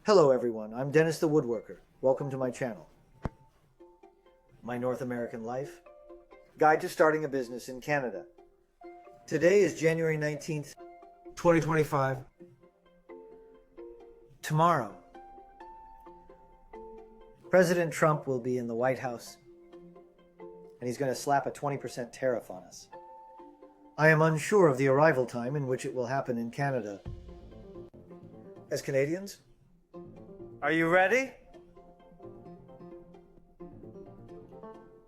Hello everyone, I'm Dennis the Woodworker. Welcome to my channel. My North American Life, Guide to Starting a Business in Canada. Today is January 19th, 2025. Tomorrow, President Trump will be in the White House, and he's going to slap a 20% tariff on us. I am unsure of the arrival time in which it will happen in Canada. As Canadians, are you ready?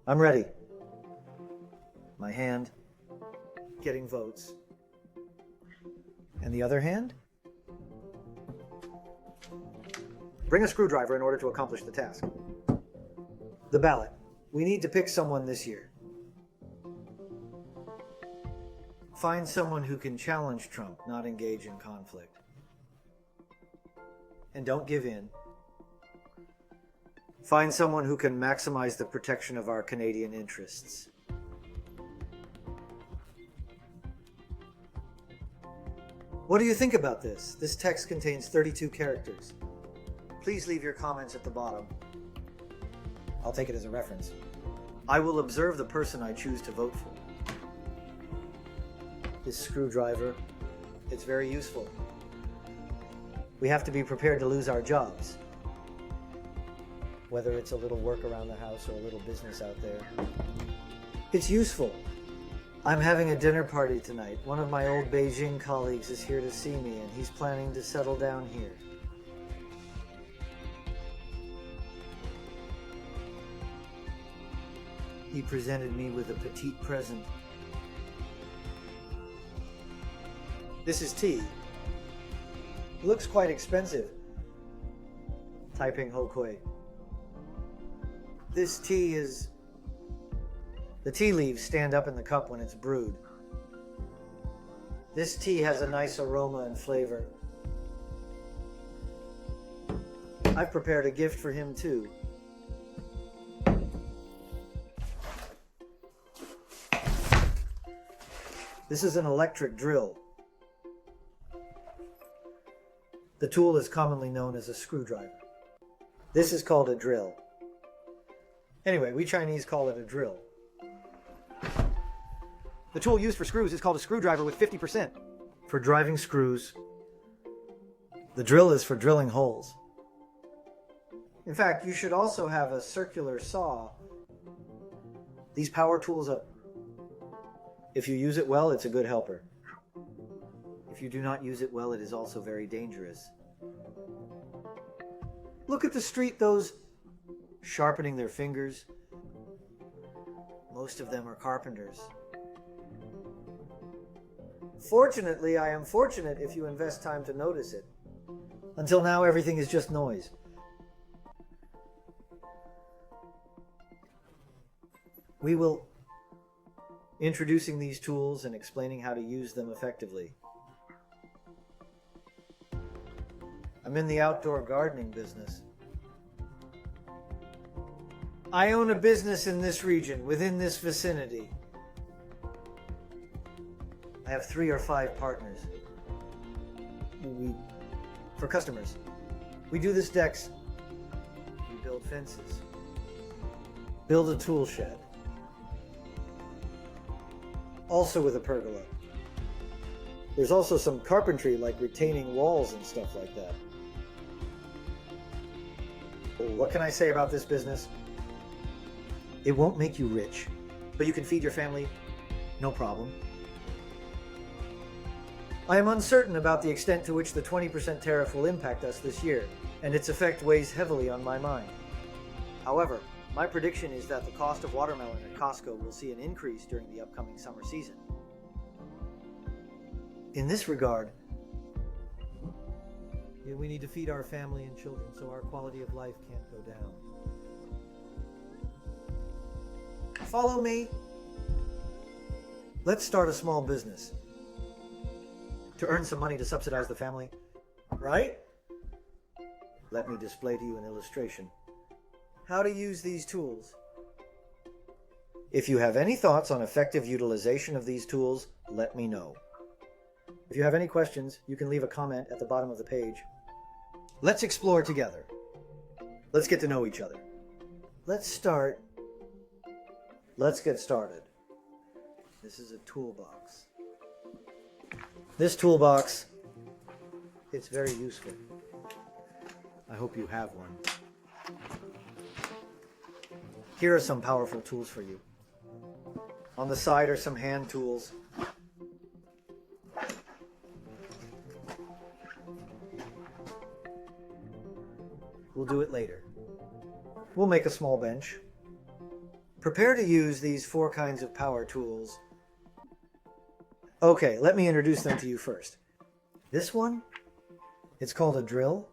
I'm ready. My hand, getting votes. And the other hand? Bring a screwdriver in order to accomplish the task. The ballot. We need to pick someone this year. Find someone who can challenge Trump, not engage in conflict. And don't give in. Find someone who can maximize the protection of our Canadian interests. What do you think about this? This text contains 32 characters. Please leave your comments at the bottom. I'll take it as a reference. I will observe the person I choose to vote for. This screwdriver, it's very useful. We have to be prepared to lose our jobs. Whether it's a little work around the house or a little business out there. It's useful. I'm having a dinner party tonight. One of my old Beijing colleagues is here to see me, and he's planning to settle down here. He presented me with a petite present. This is tea. Looks quite expensive. Taiping Hokui. This tea is... The tea leaves stand up in the cup when it's brewed. This tea has a nice aroma and flavor. I've prepared a gift for him too. This is an electric drill. The tool is commonly known as a screwdriver. This is called a drill. Anyway, we Chinese call it a drill. The tool used for screws is called a screwdriver with 50%. For driving screws, the drill is for drilling holes. In fact, you should also have a circular saw. These power tools if you use it well, it's a good helper. If you do not use it well, it is also very dangerous. Look at the street, those sharpening their fingers. Most of them are carpenters. Fortunately, I am fortunate if you invest time to notice it. Until now, everything is just noise. We will introducing these tools and explaining how to use them effectively. I'm in the outdoor gardening business. I own a business in this region, within this vicinity. I have 3 or 5 partners. For customers. We do this decks. We build fences. Build a tool shed. Also with a pergola. There's also some carpentry like retaining walls and stuff like that. What can I say about this business? It won't make you rich, but you can feed your family, no problem. I am uncertain about the extent to which the 20% tariff will impact us this year, and its effect weighs heavily on my mind. However, my prediction is that the cost of watermelon at Costco will see an increase during the upcoming summer season. In this regard, we need to feed our family and children so our quality of life can't go down. Follow me. Let's start a small business to earn some money to subsidize the family, right? Let me display to you an illustration. How to use these tools. If you have any thoughts on effective utilization of these tools, let me know. If you have any questions, you can leave a comment at the bottom of the page. Let's explore together. Let's get to know each other. Let's get started. This is a toolbox. This toolbox, it's very useful. I hope you have one. Here are some powerful tools for you. On the side are some hand tools. We'll do it later. We'll make a small bench. Prepare to use these 4 kinds of power tools. Okay, let me introduce them to you first. This one, it's called a drill.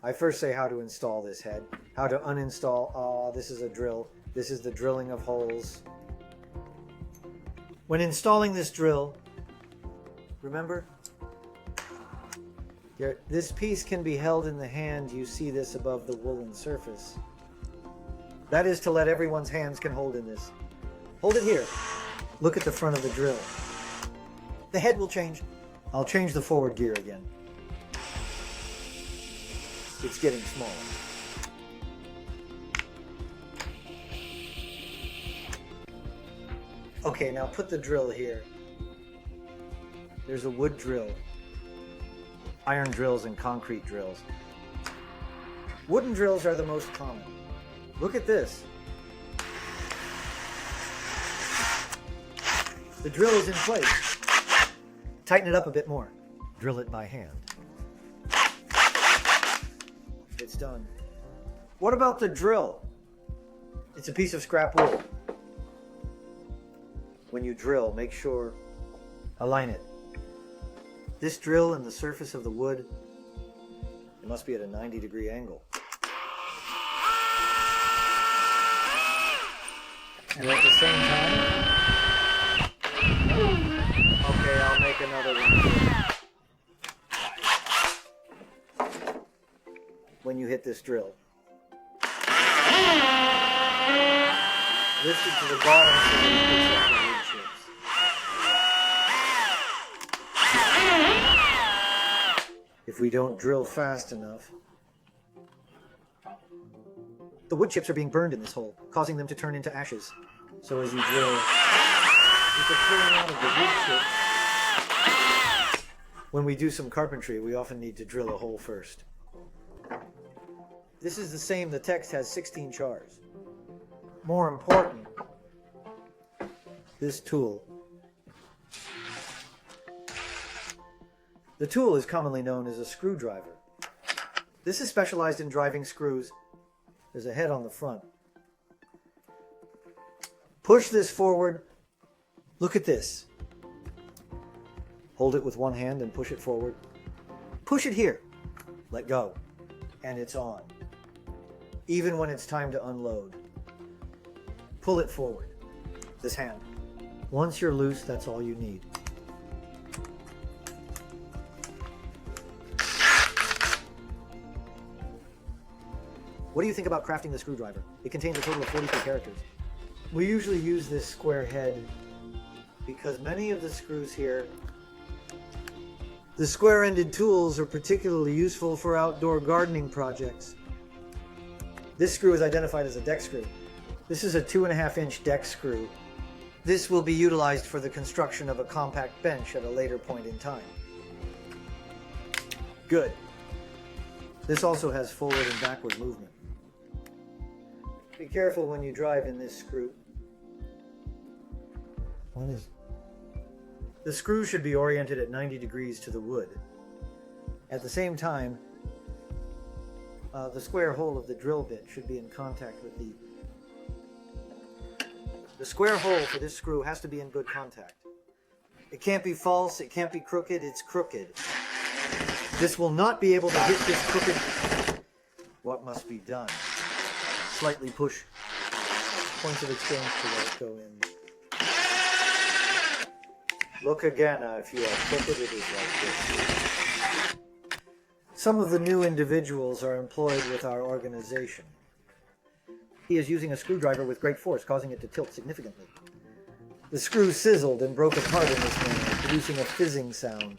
I first say how to install this head, how to uninstall. This is a drill. This is the drilling of holes. When installing this drill, remember, this piece can be held in the hand. You see this above the woolen surface. That is to let everyone's hands can hold in this. Hold it here. Look at the front of the drill. The head will change. I'll change the forward gear again. It's getting smaller. Okay, now put the drill here. There's a wood drill, iron drills, and concrete drills. Wooden drills are the most common. Look at this. The drill is in place. Tighten it up a bit more. Drill it by hand. It's done. What about the drill? It's a piece of scrap wood. When you drill, make sure, align it. This drill and the surface of the wood, it must be at a 90-degree angle. And at the same time, okay, I'll make another one. When you hit this drill, lift it to the bottom so that it picks up the wood chips. If we don't drill fast enough, the wood chips are being burned in this hole, causing them to turn into ashes. So as you drill, with the pulling out of the wood chips, when we do some carpentry, we often need to drill a hole first. This is the same. The text has 16 chars. More important, this tool. The tool is commonly known as a screwdriver. This is specialized in driving screws. There's a head on the front. Push this forward. Look at this. Hold it with one hand and push it forward. Push it here. Let go. And it's on. Even when it's time to unload. Pull it forward. This hand. Once you're loose, that's all you need. What do you think about crafting the screwdriver? It contains a total of 43 characters. We usually use this square head because many of the screws here, the square-ended tools are particularly useful for outdoor gardening projects. This screw is identified as a deck screw. This is a 2.5-inch deck screw. This will be utilized for the construction of a compact bench at a later point in time. Good. This also has forward and backward movement. Be careful when you drive in this screw. The screw should be oriented at 90 degrees to the wood. At the same time, the square hole of the drill bit should be in contact with the square hole for this screw has to be in good contact. It can't be false, it can't be crooked, it's crooked. This will not be able to hit this crooked. What must be done? Slightly push points of exchange to let it go in. Look again, if you are crooked, it is like this. Some of the new individuals are employed with our organization. He is using a screwdriver with great force, causing it to tilt significantly. The screw sizzled and broke apart in this manner, producing a fizzing sound.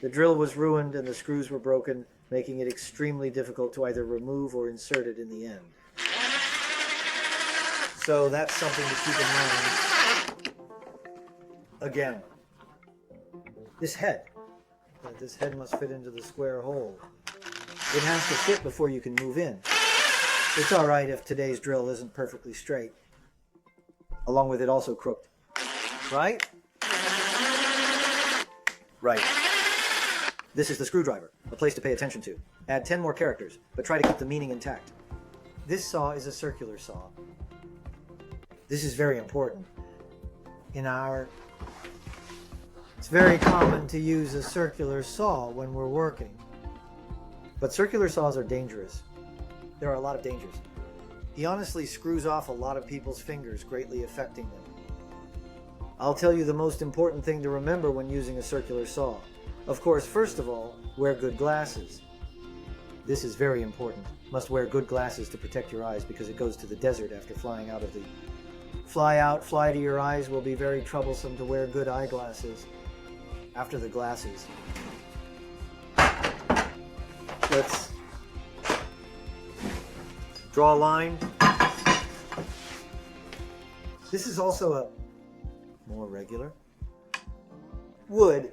The drill was ruined and the screws were broken, making it extremely difficult to either remove or insert it in the end. So that's something to keep in mind. Again, this head must fit into the square hole. It has to fit before you can move in. It's all right if today's drill isn't perfectly straight, along with it also crooked. Right? Right. This is the screwdriver, a place to pay attention to. Add 10 more characters, but try to keep the meaning intact. This saw is a circular saw. This is very important. It's very common to use a circular saw when we're working. But circular saws are dangerous. There are a lot of dangers. He honestly screws off a lot of people's fingers, greatly affecting them. I'll tell you the most important thing to remember when using a circular saw. Of course, first of all, wear good glasses. This is very important. Must wear good glasses to protect your eyes because it goes to the desert after flying out of the... Fly to your eyes will be very troublesome to wear good eyeglasses. After the glasses. Let's draw a line. This is also a more regular wood.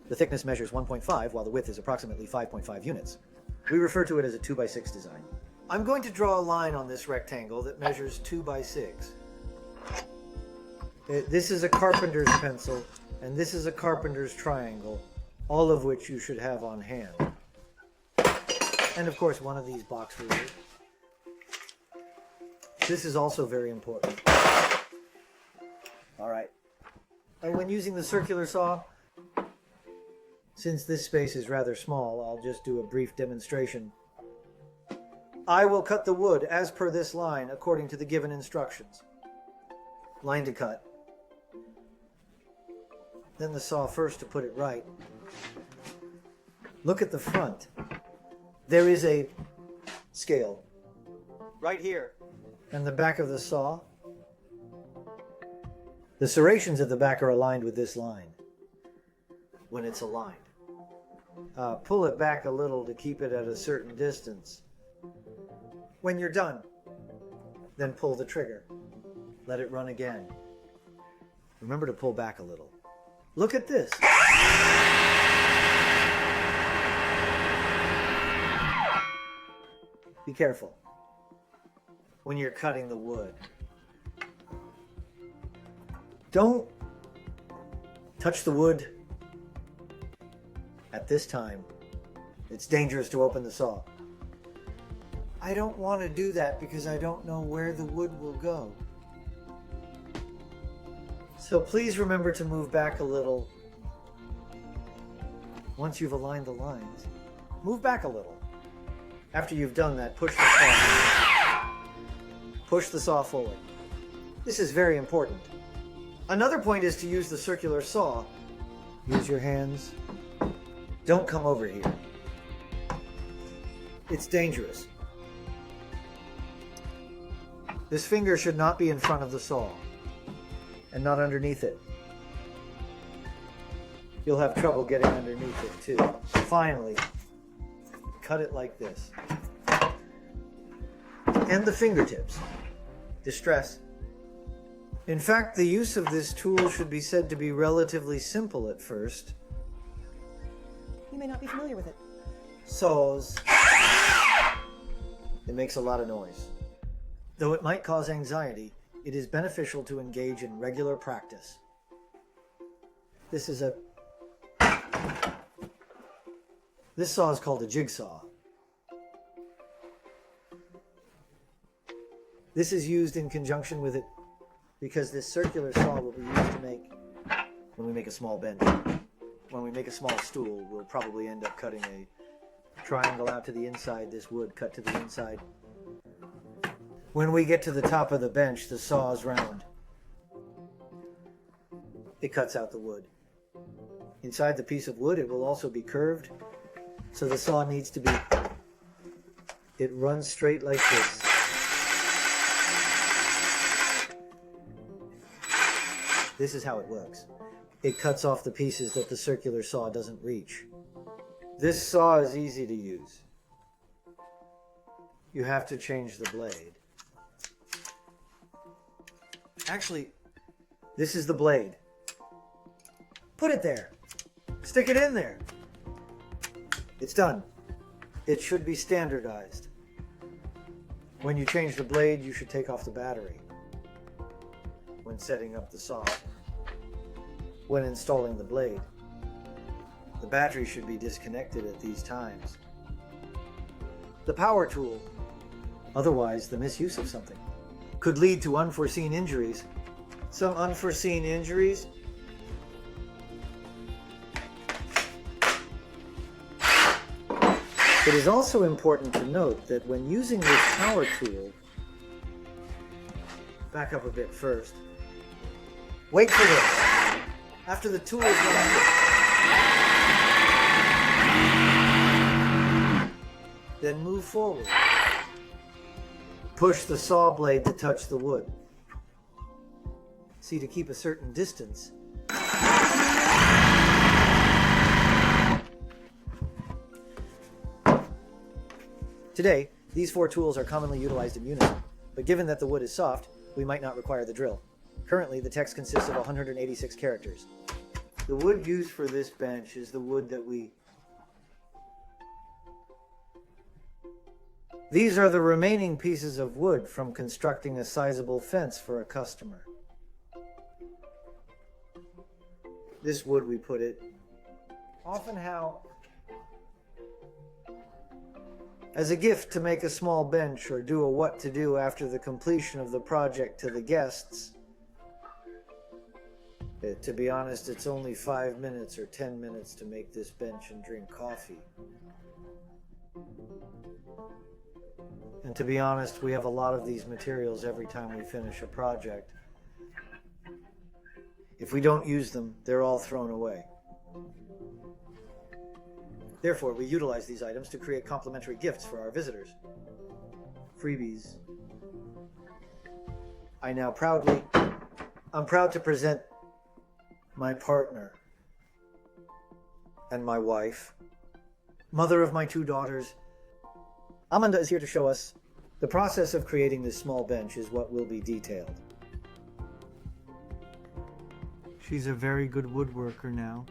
The thickness measures 1.5 while the width is approximately 5.5 units. We refer to it as a 2x6 design. I'm going to draw a line on this rectangle that measures 2x6. This is a carpenter's pencil and this is a carpenter's triangle, all of which you should have on hand. And of course one of these box rulers. This is also very important. Alright. And when using the circular saw, since this space is rather small, I'll just do a brief demonstration. I will cut the wood as per this line according to the given instructions. Line to cut. Then the saw first to put it right. Look at the front. There is a scale right here. And the back of the saw. The serrations at the back are aligned with this line when it's aligned. Pull it back a little to keep it at a certain distance. When you're done, then pull the trigger. Let it run again. Remember to pull back a little. Look at this. Be careful when you're cutting the wood. Don't touch the wood at this time. It's dangerous to open the saw. I don't want to do that because I don't know where the wood will go. So please remember to move back a little. Once you've aligned the lines, move back a little. After you've done that, push the saw. Push the saw forward. This is very important. Another point is to use the circular saw. Use your hands. Don't come over here. It's dangerous. This finger should not be in front of the saw and not underneath it. You'll have trouble getting underneath it too. Finally, cut it like this. And the fingertips. Distress. In fact, the use of this tool should be said to be relatively simple at first. You may not be familiar with it. Saws. It makes a lot of noise. Though it might cause anxiety, it is beneficial to engage in regular practice. This saw is called a jigsaw. This is used in conjunction with it because this circular saw will be used to make, when we make a small bench. When we make a small stool, we'll probably end up cutting a triangle out to the inside, this wood cut to the inside. When we get to the top of the bench, the saw is round. It cuts out the wood. Inside the piece of wood, it will also be curved, so the saw needs to be, it runs straight like this. This is how it works. it cuts off the pieces that the circular saw doesn't reach. This saw is easy to use. You have to change the blade. Actually, this is the blade. Put it there. Stick it in there. It's done. It should be standardized. When you change the blade, you should take off the battery. When setting up the saw. When installing the blade, the battery should be disconnected at these times. The power tool, otherwise the misuse of something, could lead to unforeseen injuries. Some unforeseen injuries? It is also important to note that when using this power tool, back up a bit first. Wait for this. After the tool is run, then move forward. Push the saw blade to touch the wood. See, to keep a certain distance. Today, these 4 tools are commonly utilized in unison, but given that the wood is soft, we might not require the drill. Currently, the text consists of 186 characters. The wood used for this bench is the wood that These are the remaining pieces of wood from constructing a sizable fence for a customer. This wood we put it often as a gift to make a small bench or do a what to do after the completion of the project to the guests. To be honest, it's only 5 minutes or 10 minutes to make this bench and drink coffee. And to be honest, we have a lot of these materials every time we finish a project. If we don't use them, they're all thrown away. Therefore, we utilize these items to create complimentary gifts for our visitors. Freebies. I'm proud to present my partner and my wife, mother of my 2 daughters. Amanda is here to show us the process of creating this small bench is what will be detailed. She's a very good woodworker now.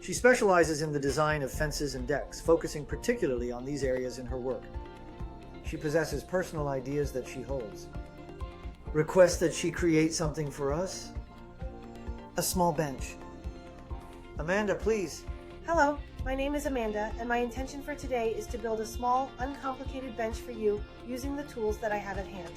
She specializes in the design of fences and decks, focusing particularly on these areas in her work. She possesses personal ideas that she holds. Request that she create something for us? A small bench. Amanda, please. Hello, my name is Amanda, and my intention for today is to build a small, uncomplicated bench for you using the tools that I have at hand.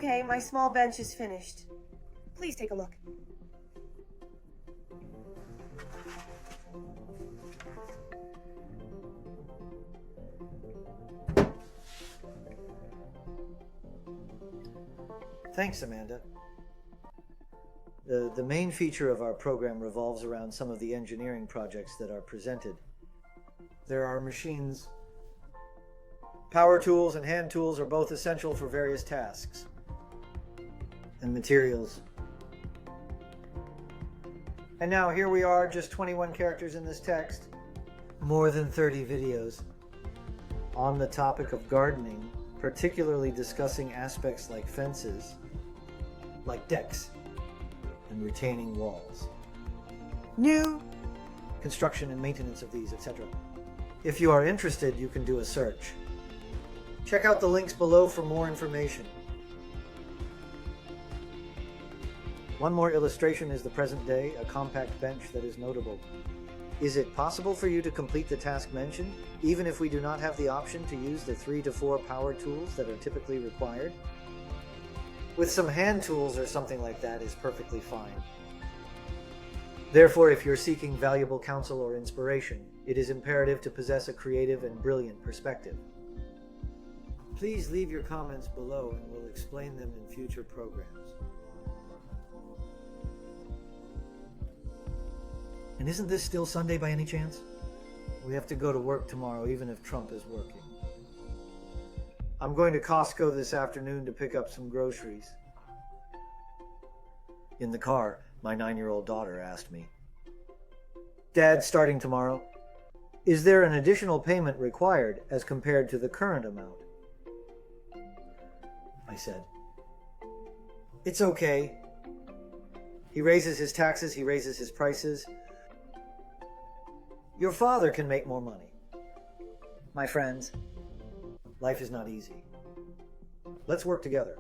Okay, my small bench is finished. Please take a look. Thanks, Amanda. The main feature of our program revolves around some of the engineering projects that are presented. There are machines. Power tools and hand tools are both essential for various tasks. And materials. And now here we are, just 21 characters in this text. More than 30 videos. On the topic of gardening, particularly discussing aspects like fences, like decks, and retaining walls. New construction and maintenance of these, etc. If you are interested, you can do a search. Check out the links below for more information. One more illustration is the present day, a compact bench that is notable. Is it possible for you to complete the task mentioned, even if we do not have the option to use the 3 to 4 power tools that are typically required? With some hand tools or something like that is perfectly fine. Therefore, if you're seeking valuable counsel or inspiration, it is imperative to possess a creative and brilliant perspective. Please leave your comments below and we'll explain them in future programs. And isn't this still Sunday by any chance? We have to go to work tomorrow even if Trump is working. I'm going to Costco this afternoon to pick up some groceries. In the car, my 9-year-old daughter asked me, "Dad, starting tomorrow, is there an additional payment required as compared to the current amount?" I said, "It's okay. He raises his taxes, he raises his prices. Your father can make more money." My friends, life is not easy. Let's work together.